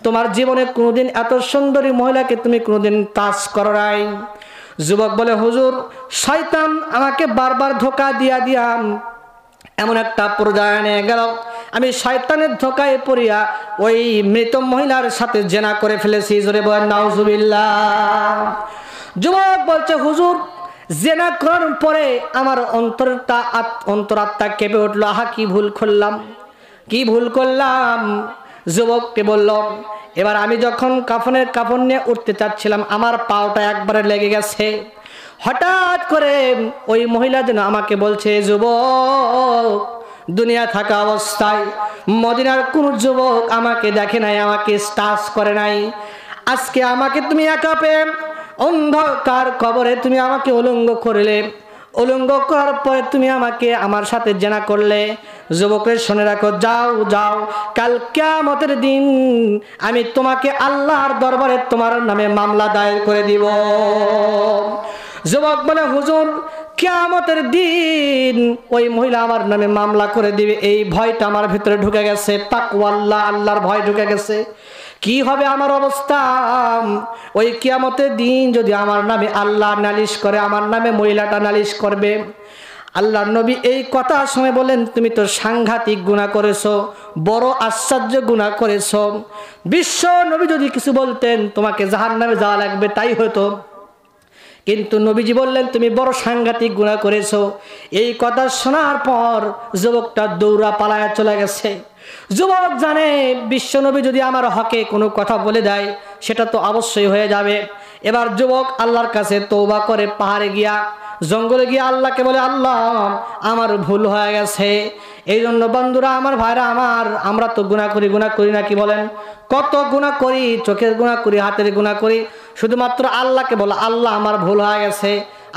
তোমার জীবনে কোনোদিন এত সুন্দরী মহিলাকে তুমি কোনোদিন টাচ করো নাই। যুবক বলে, হুজুর শয়তান আমাকে বারবার ধোঁকা দিয়া এমন একটা পর্যায়ে নিয়ে গেল, আমি শয়তানের ধোঁকায় পড়িয়া ওই মৃত মহিলার সাথে জেনা করে ফেলেছি। জোরে বলেন নাউজুবিল্লাহ। যুবক বলছে, হুজুর জেনা করার পরে আমার অন্তরাত্মা কেঁপে উঠলো, আহা কি ভুল করলাম, কি ভুল করলাম। যুবককে বলল, এবার আমি যখন কাফনের কাপড় নিয়ে উঠতে চাচ্ছিলাম, আমার পাওটা একবারে লেগে গেছে। হঠাৎ করে ওই মহিলা যেন আমাকে বলছে, যুবক দুনিয়া থাকা অবস্থায় মদিনার কোন যুবক আমাকে দেখে নাই, আমাকে টাচ করে নাই, আজকে আমাকে তুমি একা পেয়ে অন্ধকার কবরে তুমি আমাকে উলঙ্গ করলে, উলঙ্গ করার পরে তুমি আমাকে আমার সাথে জেনা করলে। যুবকের শুনে রাখো, যাও যাও, কাল কিয়ামতের দিন আমি তোমাকে আল্লাহর দরবারে তোমার নামে মামলা দায়ের করে দিব। যুবক বলে, হুজুর কিয়ামতের দিন ওই মহিলা আমার নামে মামলা করে দিবে, এই ভয়টা আমার ভিতরে ঢুকে গেছে, তাকওয়া আল্লাহর ভয় ঢুকে গেছে। কি হবে আমার অবস্থা? ওই কিয়ামতের দিন যদি আমার নামে আল্লাহ নালিশ করে, আমার নামে মহিলাটা নালিশ করবে। আল্লাহর নবী এই কথা শুনে বলেন, তুমি তো সাংঘাতিক গুনাহ করেছো, বড় আশ্চর্য গুনাহ করেছো। বিশ্ব নবী যদি কিছু বলতেন তোমাকে জাহান্নামে যাওয়া লাগবে, তাই হতো। কিন্তু নবীজি বললেন, তুমি বড় সাংঘাতিক গুনাহ করেছো। এই কথা শোনার পর যুবকটা দৌড়া পালায়া চলে গেছে। যুবক জানে বিশ্বনবী যদি আমার হকে কোনো কথা বলে দেয় সেটা তো অবশ্যই হয়ে যাবে, এবার যুবক আল্লাহর কাছে তওবা করে পাহাড়ে গিয়া জঙ্গলে গিয়ে আল্লাহকে বলে, আল্লাহ আমার ভুল হয়ে গেছে। এই জন্য বন্ধুরা আমার, ভাইরা আমার, আমরা তো গুনাহ করি না কি বলেন? কত গুনাহ করি, চোখের গুনাহ করি, হাতের গুনাহ করি। শুধুমাত্র আল্লাহকে বলো, আল্লাহ আমার ভুল হয়ে গেছে,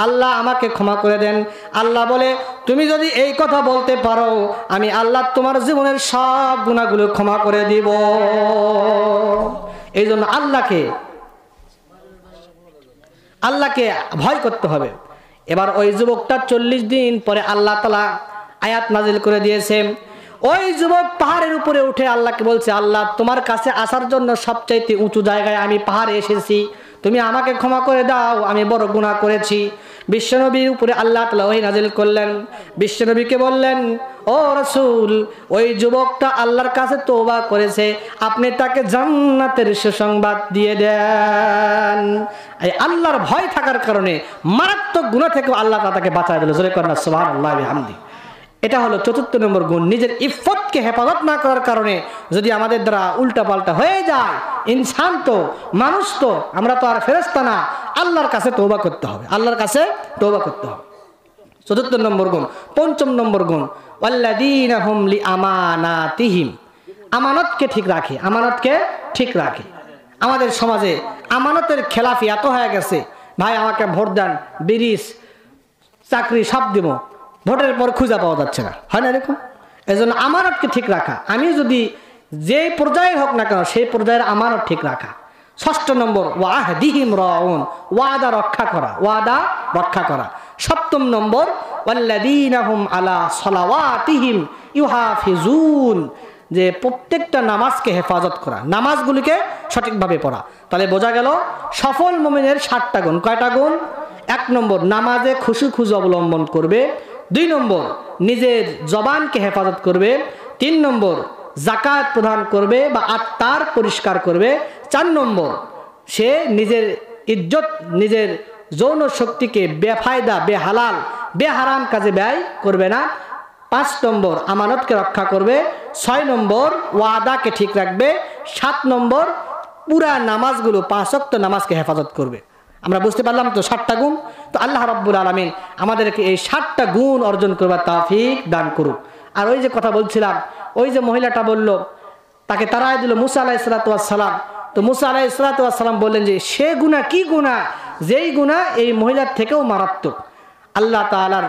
আল্লাহ আমাকে ক্ষমা করে দেন। আল্লাহ বলে, তুমি যদি এই কথা বলতে পারো, আমি আল্লাহ তোমার জীবনের সব গুনাহগুলো ক্ষমা করে দিব। এই জন্য আল্লাহকে ভয় করতে হবে। এবার ওই যুবকটা 40 দিন পরে আল্লাহ তাআলা আয়াত নাজিল করে দিয়েছে। ওই যুবক পাহাড়ের উপরে উঠে আল্লাহকে বলছে, আল্লাহ তোমার কাছে আসার জন্য সবচাইতে উঁচু জায়গায় আমি পাহাড়ে এসেছি, তুমি আমাকে ক্ষমা করে দাও, আমি বড় গুনাহ করেছি। বিশ্বনবীর উপরে আল্লাহ তাআলা ওহী নাজিল করলেন। বিশ্বনবীকে বললেন, ও রাসূল, ওই যুবকটা আল্লাহর কাছে তওবা করেছে, আপনি তাকে জান্নাতের সুসংবাদ দিয়ে দেন। এই আল্লাহর ভয় থাকার কারণে মারাত্মক গুনাহ থেকে আল্লাহ তাকে বাঁচায় দিল। জোরে করেন সুবহানাল্লাহি ওয়া বিহামদিহি। এটা হলো ৪র্থ নম্বর গুণ। নিজের ইফফতকে হেফাজত না করার কারণে যদি আমাদের দ্বারা উল্টাপাল্টা হয়ে যায়, ইনসান তো, মানুষ তো, আমরা তো আর ফেরেশতা না, আল্লাহর কাছে তওবা করতে হবে, আল্লাহর কাছে তওবা করতে হবে। ৪র্থ নম্বর গুণ। ৫ম নম্বর গুণ, ওয়াল্লাযীনা হুম লিআমানাতিহিম, আমানতকে ঠিক রাখে, আমানতকে ঠিক রাখে। আমাদের সমাজে আমানতের খেলাফি এত হয়ে গেছে, ভাই আমাকে ভোট দেন, ব্রিজ, চাকরি সব দিব, ভোটের পর খুঁজে পাওয়া যাচ্ছে না, হয় না এরকম? এই জন্য আমানতকে ঠিক রাখা, আমি যদি যে পর্যায়ে হোক না কেন সেই পর্যায়ের আমানত ঠিক রাখা। ৬ষ্ঠ নম্বর, ওয়াহদিহিম রাউন, ওয়াদা রক্ষা করা, ওয়াদা রক্ষা করা। ৭ম নম্বর, ওয়াল্লাযীনা হুম আলা সালাওয়াতিহিম ইউহাফিজুন, যে প্রত্যেকটা নামাজকে হেফাজত করা, নামাজগুলিকে সঠিকভাবে পড়া। তাহলে বোঝা গেল সফল মুমিনের ৭টা গুণ। কয়টা গুণ? ১ নম্বর, নামাজে খুশু অবলম্বন করবে। ২ নম্বর, নিজের জবানকে হেফাজত করবে। ৩ নম্বর, যাকাত প্রদান করবে বা আত্মার পরিষ্কার করবে। ৪ নম্বর, সে নিজের ইজ্জত, নিজের যৌন শক্তিকে বেফায়দা, বেহালাল, বেহারাম কাজে ব্যয় করবে না। ৫ নম্বর, আমানতকে রক্ষা করবে। ৬ নম্বর, ওয়াদাকে ঠিক রাখবে। ৭ নম্বর, পুরা নামাজগুলো, ৫ ওয়াক্ত নামাজকে হেফাজত করবে। আমরা বুঝতে পারলাম তো ৭টা গুণ। তো আল্লাহ রাব্বুল আলামিন আমাদেরকে এই ৭টা গুণ অর্জন করবার তৌফিক দান করুক। আর ওই যে কথা বলছিলাম, ওই যে মহিলাটা বলল, তাকে তাড়ায় দিল মুসা আলাইহিস সালাতু ওয়াস সালাম। তো মুসা আলাইহিস সালাতু ওয়াস সালাম বললেন যে সে গুনাহ কি গুনাহ, যেই গুনাহ এই মহিলার থেকেও মারাত্মক। আল্লাহ তাআলার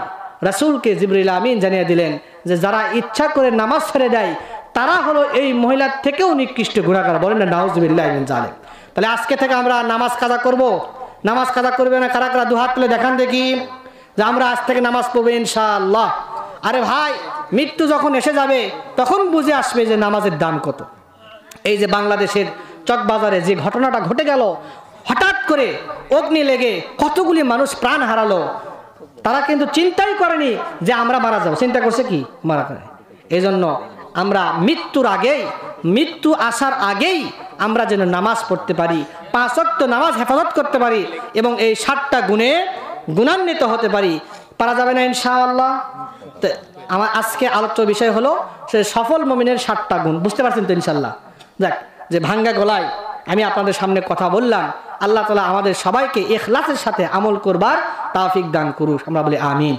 রাসূলকে জিবরিল আমিন জানিয়ে দিলেন যে যারা ইচ্ছা করে নামাজ ছেড়ে দেয় তারা হলো এই মহিলার থেকেও নিকৃষ্ট গুনাহগার। বলেন না নাউযুবিল্লাহি মিন যালিক। তাহলে আজকে থেকে আমরা নামাজ কাজা করব। নামাজ কাজা করবে না কারা কারা? দুহাত তুলে দেখান দেখি যে আমরা আজ থেকে নামাজ পড়বো ইনশাআল্লাহ। আরে ভাই, মৃত্যু যখন এসে যাবে তখন বুঝে আসবে যে নামাজের দাম কত। এই যে বাংলাদেশের চকবাজারে যে ঘটনাটা ঘটে গেল, হঠাৎ করে অগ্নি লেগে কতগুলি মানুষ প্রাণ হারালো, তারা কিন্তু চিন্তাই করেনি যে আমরা মারা যাবো। চিন্তা করছে কি? মারা যাবে। এই জন্য আমরা মৃত্যুর আগেই, মৃত্যু আসার আগেই আমরা যেন নামাজ পড়তে পারি, ৫ ওয়াক্ত নামাজ হেফাজত করতে পারি এবং এই ৭টা গুণে গুণান্বিত হতে পারি। পারা যাবে না ইনশাআল্লাহ? আমার আজকে আলোচ্য বিষয় হলো সে সফল মুমিনের ৭টা গুণ। বুঝতে পারছেন তো ইনশাআল্লাহ? যাক, যে ভাঙ্গা গলায় আমি আপনাদের সামনে কথা বললাম, আল্লাহ তাআলা আমাদের সবাইকে ইখলাসের সাথে আমল করবার তৌফিক দান করুক। আমরা বলি আমিন।